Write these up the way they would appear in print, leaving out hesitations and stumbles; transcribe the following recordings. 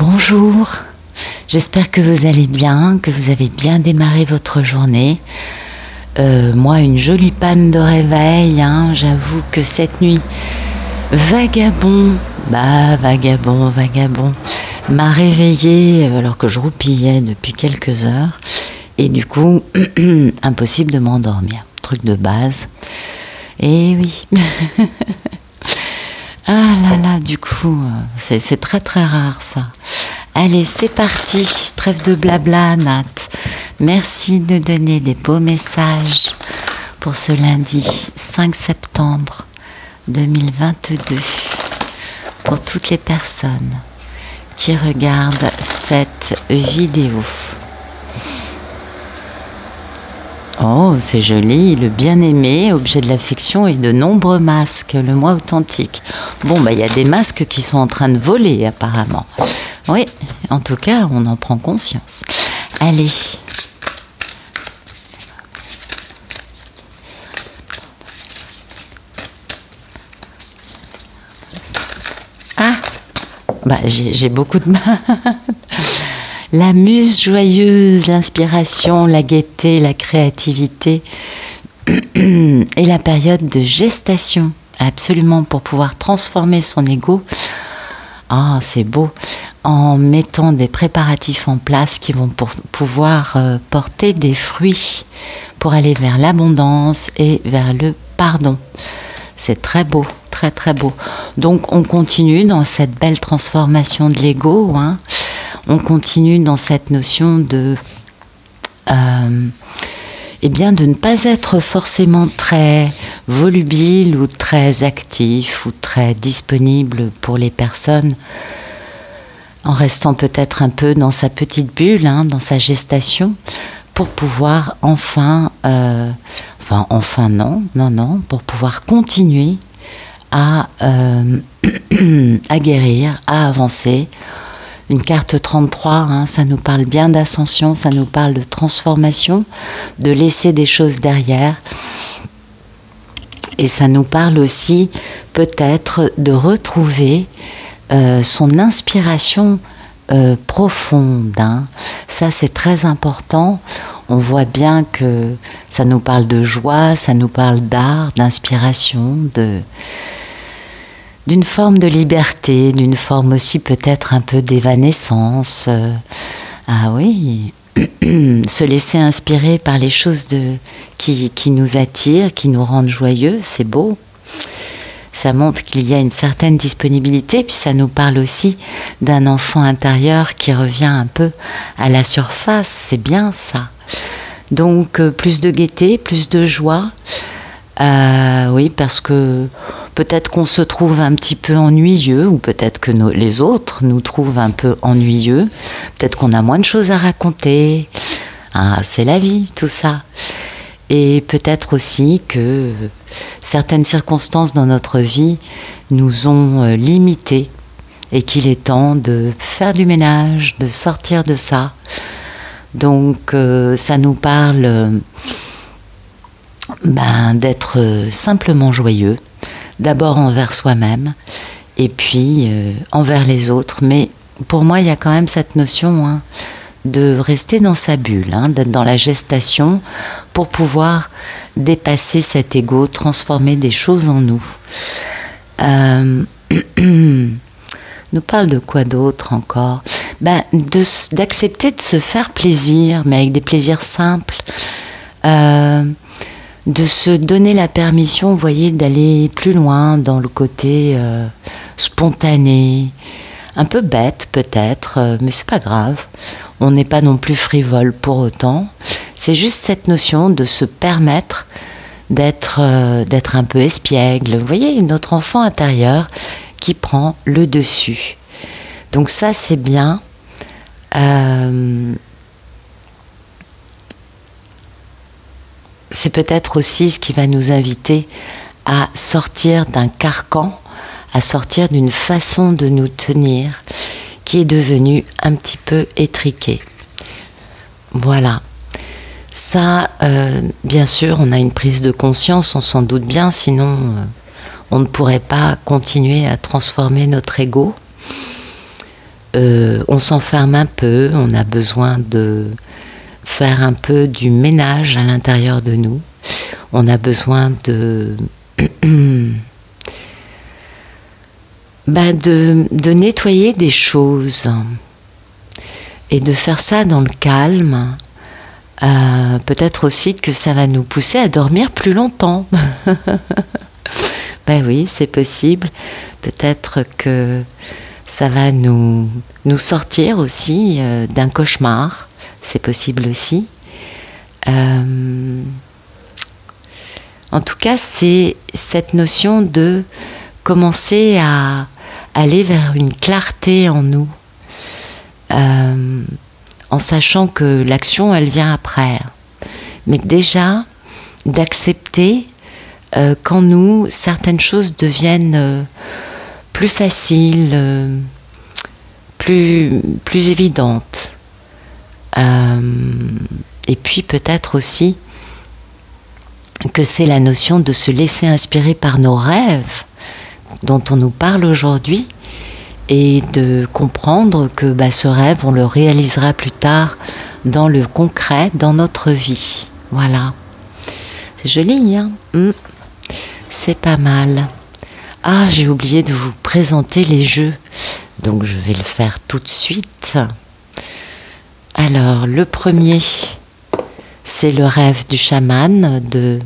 Bonjour, j'espère que vous allez bien, que vous avez bien démarré votre journée. Moi, une jolie panne de réveil, hein. J'avoue que cette nuit, vagabond m'a réveillée alors que je roupillais depuis quelques heures. Et du coup, impossible de m'endormir. Truc de base. Et oui. Ah là là, du coup, c'est très très rare ça. Allez, c'est parti. Trêve de blabla, Nat. Merci de donner des beaux messages pour ce lundi 5 septembre 2022. Pour toutes les personnes qui regardent cette vidéo. Oh, c'est joli, le bien-aimé, objet de l'affection et de nombreux masques, le moi authentique. Bon, bah, il y a des masques qui sont en train de voler, apparemment. Oui, en tout cas, on en prend conscience. Allez. Ah, bah, j'ai beaucoup de mal. La muse joyeuse, l'inspiration, la gaieté, la créativité et la période de gestation, absolument, pour pouvoir transformer son ego. Ah, c'est beau, en mettant des préparatifs en place qui vont pouvoir porter des fruits pour aller vers l'abondance et vers le pardon. C'est très beau, très très beau. Donc on continue dans cette belle transformation de l'ego, hein. On continue dans cette notion de, eh bien, de ne pas être forcément très volubile ou très actif ou très disponible pour les personnes, en restant peut-être un peu dans sa petite bulle, hein, dans sa gestation, pour pouvoir enfin non, pour pouvoir continuer à guérir, à avancer. Une carte 33, hein, ça nous parle bien d'ascension, ça nous parle de transformation, de laisser des choses derrière. Et ça nous parle aussi peut-être de retrouver son inspiration profonde, hein. Ça, c'est très important. On voit bien que ça nous parle de joie, ça nous parle d'art, d'inspiration, d'une forme de liberté, d'une forme aussi peut-être un peu d'évanescence. Ah oui, se laisser inspirer par les choses qui nous attirent, qui nous rendent joyeux, c'est beau. Ça montre qu'il y a une certaine disponibilité, puis ça nous parle aussi d'un enfant intérieur qui revient un peu à la surface, c'est bien ça. Donc plus de gaieté, plus de joie. Oui, parce que peut-être qu'on se trouve un petit peu ennuyeux, ou peut-être que les autres nous trouvent un peu ennuyeux. Peut-être qu'on a moins de choses à raconter. Ah, c'est la vie, tout ça. Et peut-être aussi que certaines circonstances dans notre vie nous ont limités et qu'il est temps de faire du ménage, de sortir de ça. Donc ça nous parle d'être simplement joyeux, d'abord envers soi-même et puis envers les autres. Mais pour moi, il y a quand même cette notion, hein, de rester dans sa bulle, hein, d'être dans la gestation pour pouvoir dépasser cet ego, transformer des choses en nous. Nous parle de quoi d'autre encore? D'accepter de se faire plaisir, mais avec des plaisirs simples. De se donner la permission, vous voyez, d'aller plus loin dans le côté spontané, un peu bête peut-être, mais c'est pas grave. On n'est pas non plus frivole pour autant. C'est juste cette notion de se permettre d'être un peu espiègle. Vous voyez, notre enfant intérieur qui prend le dessus. Donc ça, c'est bien. C'est peut-être aussi ce qui va nous inviter à sortir d'un carcan, à sortir d'une façon de nous tenir qui est devenue un petit peu étriquée. Voilà. Ça, bien sûr, on a une prise de conscience, on s'en doute bien, sinon on ne pourrait pas continuer à transformer notre ego. on s'enferme un peu, on a besoin de faire un peu du ménage à l'intérieur de nous. On a besoin de de nettoyer des choses et de faire ça dans le calme. Peut-être aussi que ça va nous pousser à dormir plus longtemps. Ben oui, c'est possible. Peut-être que ça va nous sortir aussi d'un cauchemar. C'est possible aussi. En tout cas, c'est cette notion de commencer à aller vers une clarté en nous, en sachant que l'action, elle vient après. Mais déjà, d'accepter qu'en nous, certaines choses deviennent plus faciles, plus évidentes. Et puis peut-être aussi que c'est la notion de se laisser inspirer par nos rêves dont on nous parle aujourd'hui et de comprendre que ce rêve, on le réalisera plus tard dans le concret, dans notre vie. Voilà. C'est joli, hein? C'est pas mal. Ah, j'ai oublié de vous présenter les jeux, donc je vais le faire tout de suite. Alors, le premier, c'est le rêve du chaman de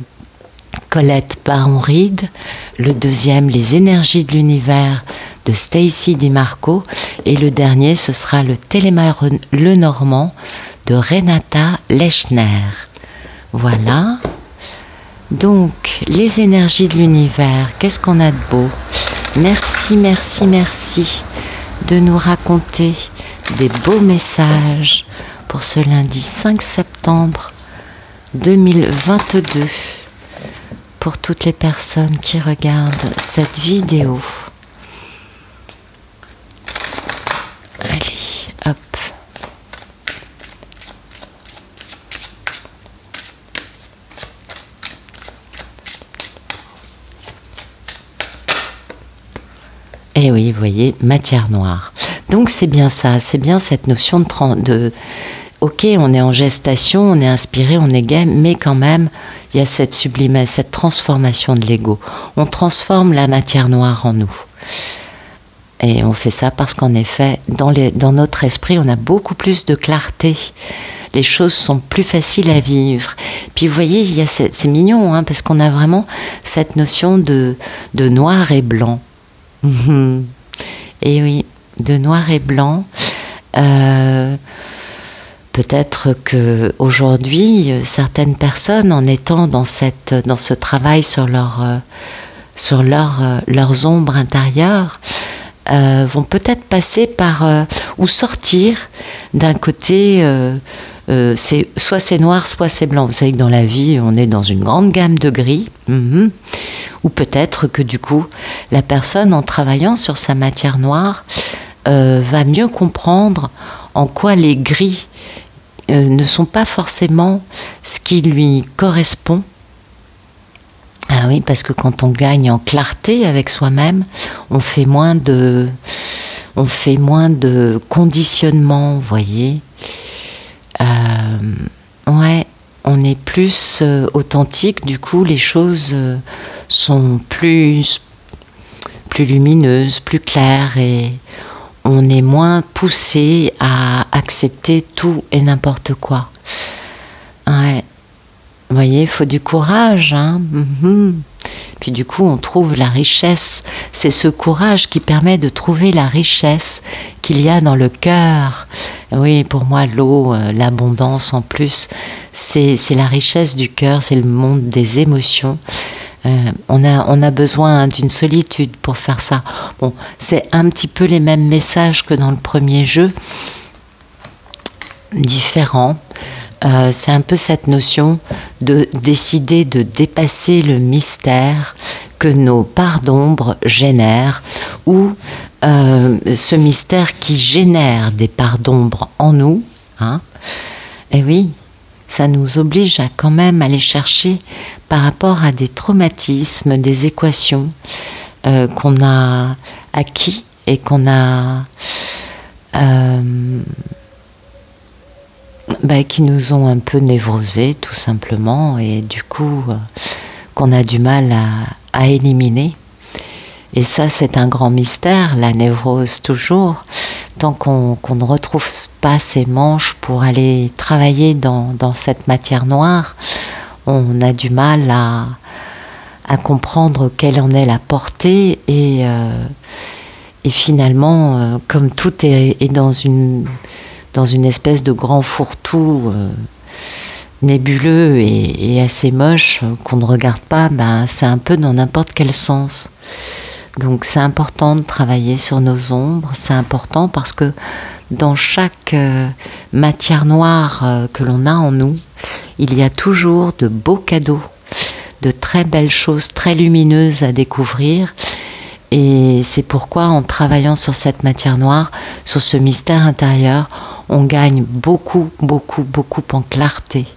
Colette Baron-Reid. Le deuxième, les énergies de l'univers de Stacy DiMarco. Et le dernier, ce sera le Téléma-le-Normand de Renata Lechner. Voilà. Donc, les énergies de l'univers, qu'est-ce qu'on a de beau? Merci, merci, merci de nous raconter des beaux messages pour ce lundi 5 septembre 2022 pour toutes les personnes qui regardent cette vidéo. Allez, hop. Et oui, vous voyez, matière noire. Donc c'est bien ça, c'est bien cette notion de ok, on est en gestation, on est inspiré, on est gai, mais quand même, il y a cette transformation de l'ego. On transforme la matière noire en nous. Et on fait ça parce qu'en effet, dans notre esprit, on a beaucoup plus de clarté. Les choses sont plus faciles à vivre. Puis vous voyez, c'est mignon, hein, parce qu'on a vraiment cette notion de noir et blanc. Et oui, de noir et blanc. Peut-être que aujourd'hui, certaines personnes, en étant dans ce travail sur leurs ombres intérieures, vont peut-être passer par ou sortir d'un côté. Soit c'est noir, soit c'est blanc. Vous savez que dans la vie, on est dans une grande gamme de gris. Ou peut-être que du coup, la personne, en travaillant sur sa matière noire, va mieux comprendre en quoi les gris ne sont pas forcément ce qui lui correspond. Ah oui, parce que quand on gagne en clarté avec soi-même, on fait moins de conditionnement, vous voyez. Ouais, on est plus authentique, du coup les choses sont plus lumineuses, plus claires, et on est moins poussé à accepter tout et n'importe quoi. Ouais. Vous voyez, il faut du courage, hein. Puis du coup, on trouve la richesse. C'est ce courage qui permet de trouver la richesse qu'il y a dans le cœur. Oui, pour moi, l'eau, l'abondance en plus, c'est la richesse du cœur, c'est le monde des émotions. On a besoin d'une solitude pour faire ça. Bon, c'est un petit peu les mêmes messages que dans le premier jeu, différents. C'est un peu cette notion de décider de dépasser le mystère que nos parts d'ombre génèrent, ou ce mystère qui génère des parts d'ombre en nous. Hein. Et oui, ça nous oblige à quand même aller chercher par rapport à des traumatismes, des équations qu'on a acquis et qu'on a qui nous ont un peu névrosés tout simplement, et du coup qu'on a du mal à éliminer. Et ça, c'est un grand mystère, la névrose toujours. Tant qu'on ne retrouve pas ses manches pour aller travailler dans cette matière noire, on a du mal à comprendre quelle en est la portée. Et finalement, comme tout est dans une espèce de grand fourre-tout nébuleux et assez moche qu'on ne regarde pas, c'est un peu dans n'importe quel sens. Donc c'est important de travailler sur nos ombres, c'est important parce que dans chaque matière noire que l'on a en nous, il y a toujours de beaux cadeaux, de très belles choses, très lumineuses à découvrir. Et c'est pourquoi en travaillant sur cette matière noire, sur ce mystère intérieur, on gagne beaucoup, beaucoup, beaucoup en clarté,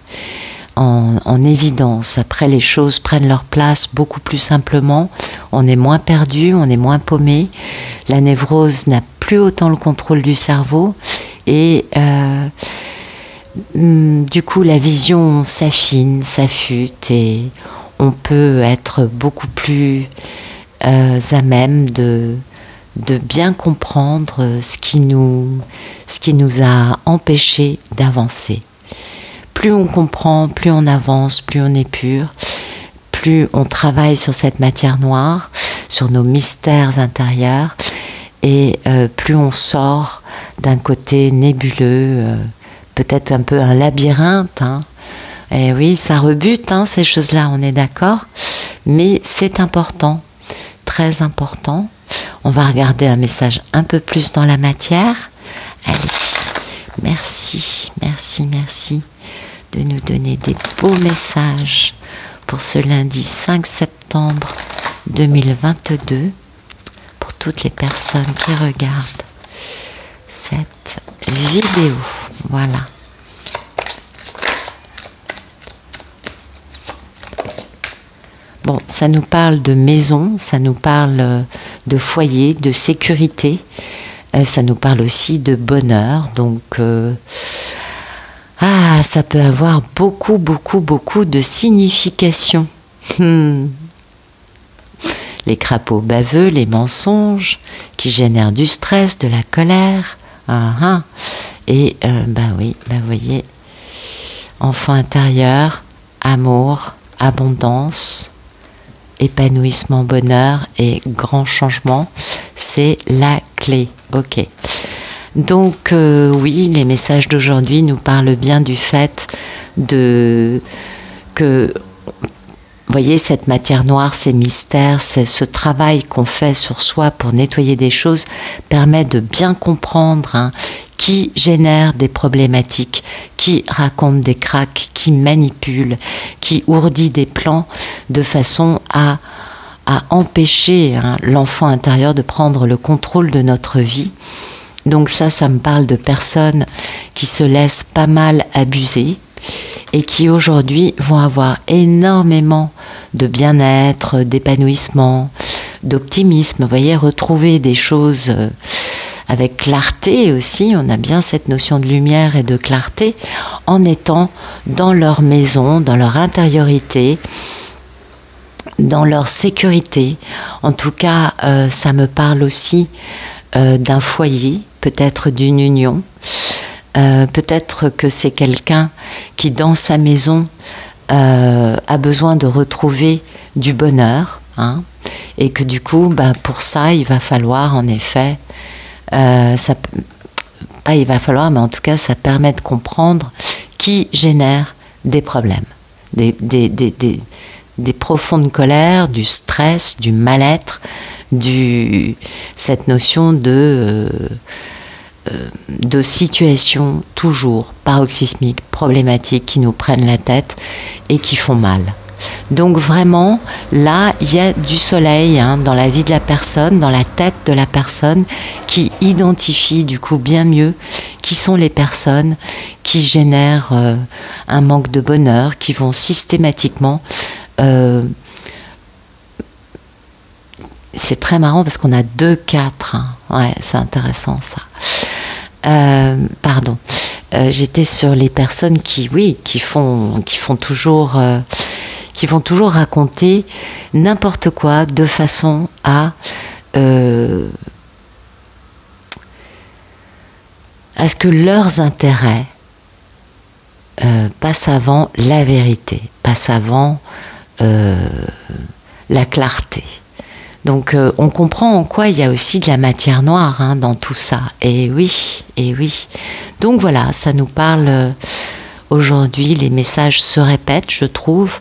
en évidence. Après, les choses prennent leur place beaucoup plus simplement. On est moins perdu, on est moins paumé. La névrose n'a plus autant le contrôle du cerveau. Et du coup, la vision s'affine, s'affûte et on peut être beaucoup plus à même de bien comprendre ce qui nous a empêchés d'avancer. Plus on comprend, plus on avance, plus on est pur, plus on travaille sur cette matière noire, sur nos mystères intérieurs, et plus on sort d'un côté nébuleux, peut-être un peu un labyrinthe. Et oui, ça rebute, ces choses-là, on est d'accord, mais c'est important, très important. On va regarder un message un peu plus dans la matière. Allez, merci, merci, merci de nous donner des beaux messages pour ce lundi 5 septembre 2022, pour toutes les personnes qui regardent cette vidéo. Voilà. Bon, ça nous parle de maison, ça nous parle de foyer, de sécurité, ça nous parle aussi de bonheur, donc ça peut avoir beaucoup, beaucoup, beaucoup de signification. Les crapauds baveux, les mensonges qui génèrent du stress, de la colère. Et oui, vous voyez, enfant intérieur, amour, abondance, épanouissement, bonheur et grand changement, c'est la clé. Ok. Donc oui, les messages d'aujourd'hui nous parlent bien du fait que, vous voyez, cette matière noire, ces mystères, ce travail qu'on fait sur soi pour nettoyer des choses permet de bien comprendre qui génère des problématiques, qui raconte des cracks, qui manipule, qui ourdit des plans de façon à empêcher l'enfant intérieur de prendre le contrôle de notre vie. Donc ça me parle de personnes qui se laissent pas mal abuser et qui aujourd'hui vont avoir énormément de bien-être, d'épanouissement, d'optimisme. Vous voyez, retrouver des choses avec clarté aussi. On a bien cette notion de lumière et de clarté en étant dans leur maison, dans leur intériorité, dans leur sécurité. En tout cas, ça me parle aussi d'un foyer, peut-être d'une union. Peut-être que c'est quelqu'un qui, dans sa maison, a besoin de retrouver du bonheur, et que du coup, pour ça, il va falloir en effet, mais en tout cas, ça permet de comprendre qui génère des problèmes, des profondes colères, du stress, du mal-être, cette notion de situations toujours paroxysmiques, problématiques, qui nous prennent la tête et qui font mal. Donc vraiment, là, il y a du soleil dans la vie de la personne, dans la tête de la personne, qui identifie du coup bien mieux qui sont les personnes qui génèrent un manque de bonheur, qui vont systématiquement... c'est très marrant parce qu'on a 2-4. Ouais, c'est intéressant ça. Pardon. J'étais sur les personnes qui, oui, qui vont toujours raconter n'importe quoi de façon à ce que leurs intérêts passent avant la vérité, passent avant la clarté. Donc on comprend en quoi il y a aussi de la matière noire hein, dans tout ça. Et oui, et oui. Donc voilà, ça nous parle aujourd'hui, les messages se répètent, je trouve.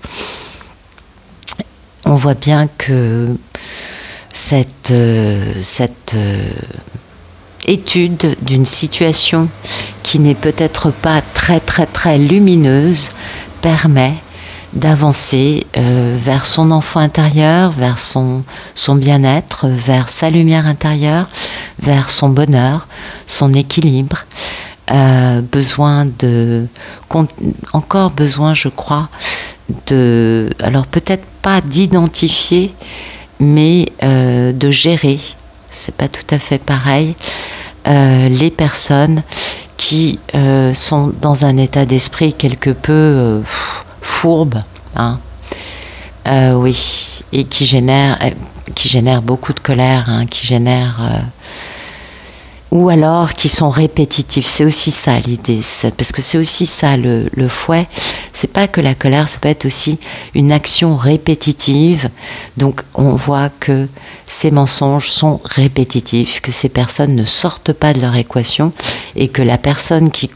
On voit bien que cette étude d'une situation qui n'est peut-être pas très très très lumineuse permet d'avancer vers son enfant intérieur, vers son bien-être, vers sa lumière intérieure, vers son bonheur, son équilibre. Encore besoin, je crois, alors peut-être pas d'identifier, mais de gérer, c'est pas tout à fait pareil, les personnes qui sont dans un état d'esprit quelque peu fourbe, hein. Oui, et qui génère beaucoup de colère, hein, qui génère ou alors qui sont répétitifs. C'est aussi ça l'idée, parce que c'est aussi ça le fouet. C'est pas que la colère, ça peut être aussi une action répétitive. Donc on voit que ces mensonges sont répétitifs, que ces personnes ne sortent pas de leur équation et que la personne qui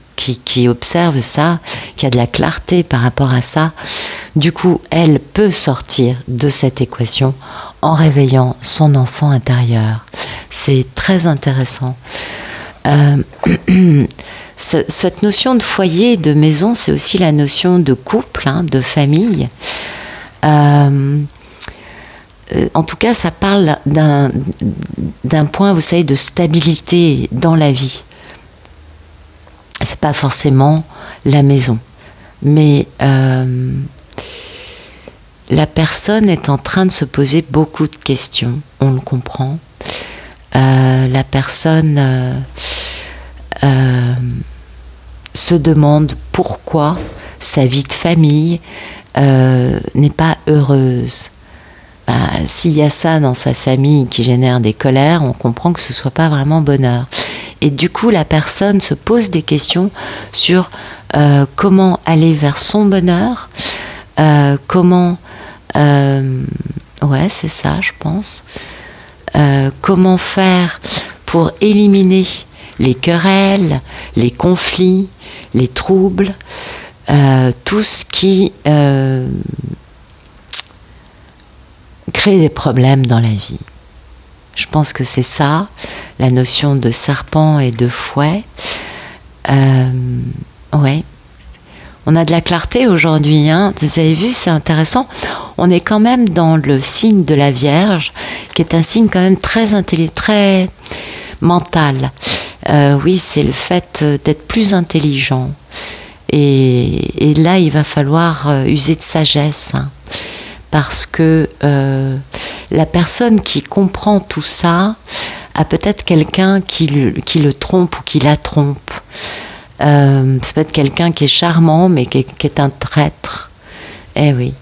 observe ça, qui a de la clarté par rapport à ça, du coup, elle peut sortir de cette équation en réveillant son enfant intérieur. C'est très intéressant. Cette notion de foyer, de maison, c'est aussi la notion de couple, hein, de famille. En tout cas, ça parle d'un point, vous savez, de stabilité dans la vie. C'est pas forcément la maison, mais la personne est en train de se poser beaucoup de questions, on le comprend. La personne se demande pourquoi sa vie de famille n'est pas heureuse. S'il y a ça dans sa famille qui génère des colères, on comprend que ce ne soit pas vraiment bonheur. Et du coup, la personne se pose des questions sur comment aller vers son bonheur, comment... ouais, c'est ça, je pense. Comment faire pour éliminer les querelles, les conflits, les troubles, tout ce qui crée des problèmes dans la vie. Je pense que c'est ça, la notion de serpent et de fouet. Ouais. On a de la clarté aujourd'hui, hein. Vous avez vu, c'est intéressant. On est quand même dans le signe de la Vierge, qui est un signe quand même très mental. Oui, c'est le fait d'être plus intelligent. Et là, il va falloir user de sagesse, hein, parce que la personne qui comprend tout ça a peut-être quelqu'un qui le trompe ou qui la trompe. Ça peut être quelqu'un qui est charmant, mais qui est un traître. Eh oui.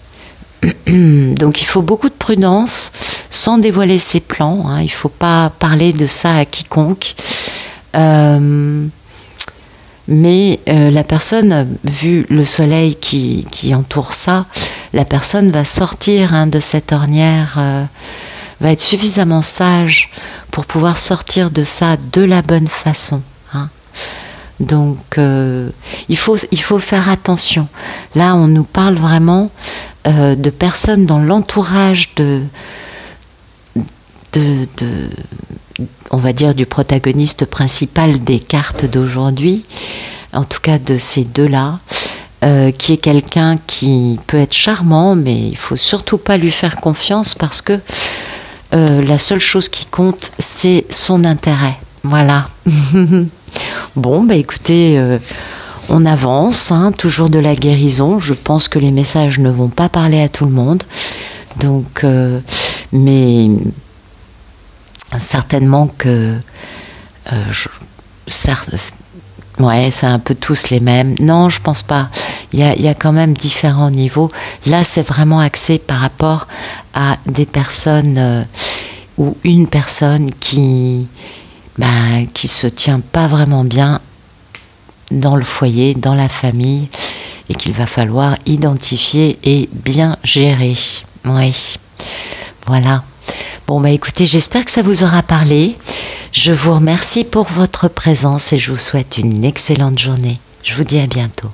Donc il faut beaucoup de prudence, sans dévoiler ses plans, hein. Il ne faut pas parler de ça à quiconque. Mais la personne, vu le soleil qui entoure ça, la personne va sortir, hein, de cette ornière, va être suffisamment sage pour pouvoir sortir de ça de la bonne façon, hein. Donc il faut faire attention. Là, on nous parle vraiment de personnes dans l'entourage on va dire, du protagoniste principal des cartes d'aujourd'hui, en tout cas de ces deux-là, qui est quelqu'un qui peut être charmant, mais il ne faut surtout pas lui faire confiance parce que la seule chose qui compte, c'est son intérêt. Voilà. Bon, bah écoutez, on avance, hein, toujours de la guérison. Je pense que les messages ne vont pas parler à tout le monde. Donc, mais certainement que Ouais, c'est un peu tous les mêmes. Non, je pense pas. Il y a quand même différents niveaux. Là, c'est vraiment axé par rapport à des personnes ou une personne qui se tient pas vraiment bien dans le foyer, dans la famille, et qu'il va falloir identifier et bien gérer. Oui, voilà. Bon, écoutez, j'espère que ça vous aura parlé. Je vous remercie pour votre présence et je vous souhaite une excellente journée. Je vous dis à bientôt.